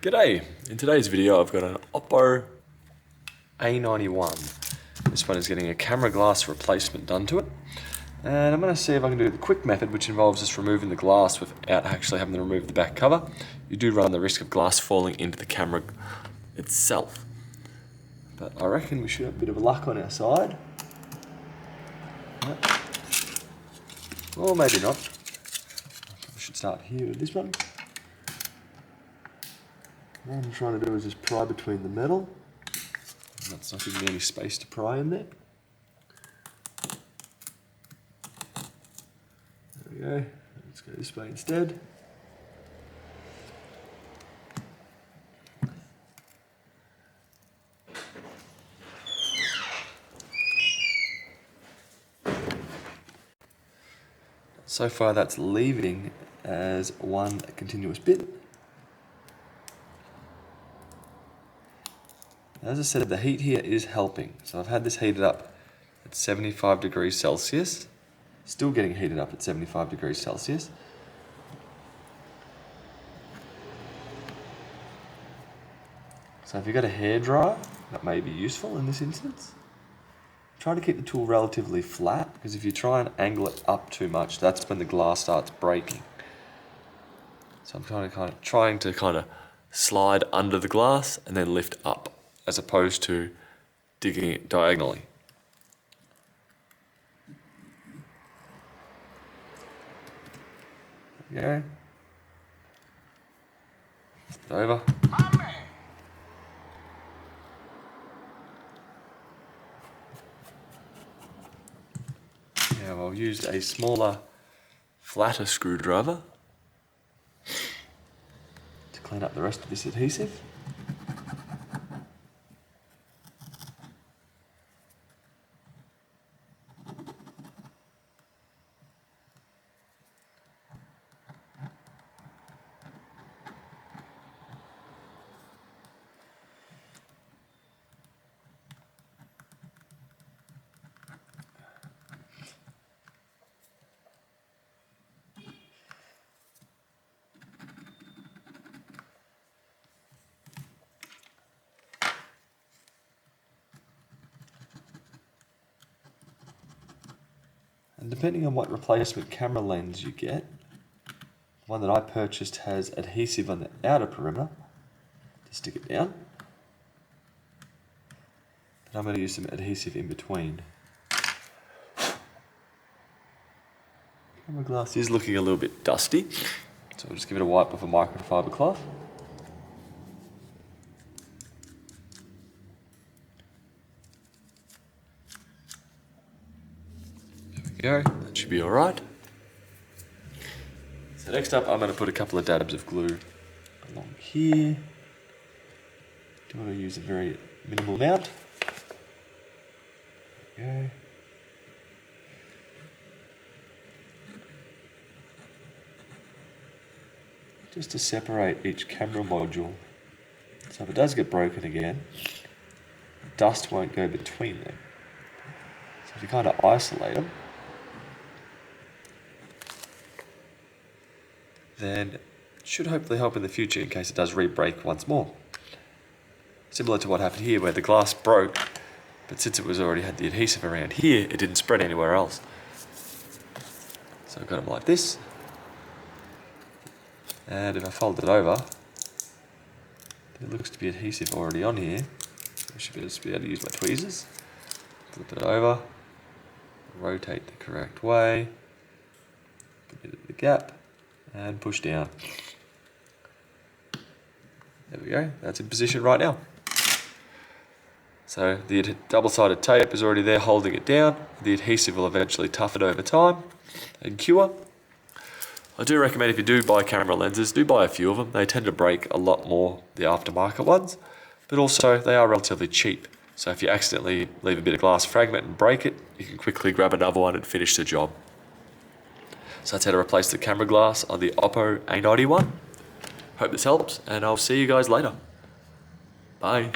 G'day! In today's video I've got an Oppo A91. This one is getting a camera glass replacement done to it. And I'm going to see if I can do the quick method, which involves just removing the glass without actually having to remove the back cover. You do run the risk of glass falling into the camera itself. But I reckon we should have a bit of luck on our side. Or maybe not. We should start here with this one. What I'm trying to do is just pry between the metal. That's not giving me any space to pry in there. There we go. Let's go this way instead. So far that's leaving as one continuous bit. As I said, the heat here is helping. So I've had this heated up at 75 degrees Celsius. Still getting heated up at 75 degrees Celsius. So if you've got a hairdryer, that may be useful in this instance. Try to keep the tool relatively flat, because if you try and angle it up too much, that's when the glass starts breaking. So I'm trying to kind of slide under the glass and then lift up, as opposed to digging it diagonally. There we go. It's over. Now I'll use a smaller, flatter screwdriver to clean up the rest of this adhesive. And depending on what replacement camera lens you get, the one that I purchased has adhesive on the outer perimeter to stick it down. But I'm going to use some adhesive in between. Camera glass is looking a little bit dusty, so I'll just give it a wipe with a microfiber cloth. Go. That should be alright. So next up I'm going to put a couple of dabs of glue along here. Do want to use a very minimal amount. There we go. Just to separate each camera module. So if it does get broken again, dust won't go between them. So if you kind of isolate them, then it should hopefully help in the future in case it does re-break once more. Similar to what happened here where the glass broke, but since it was already had the adhesive around here, it didn't spread anywhere else. So I've got them like this. And if I fold it over, there looks to be adhesive already on here. I should just be able to use my tweezers. Flip it over, rotate the correct way, put it at the gap, and push down. There we go, that's in position right now. So the double-sided tape is already there holding it down. The adhesive will eventually toughen over time and cure. I do recommend if you do buy camera lenses, do buy a few of them. They tend to break a lot more, the aftermarket ones, but also they are relatively cheap. So if you accidentally leave a bit of glass fragment and break it, you can quickly grab another one and finish the job. So that's how to replace the camera glass on the Oppo A91. Hope this helps, and I'll see you guys later. Bye.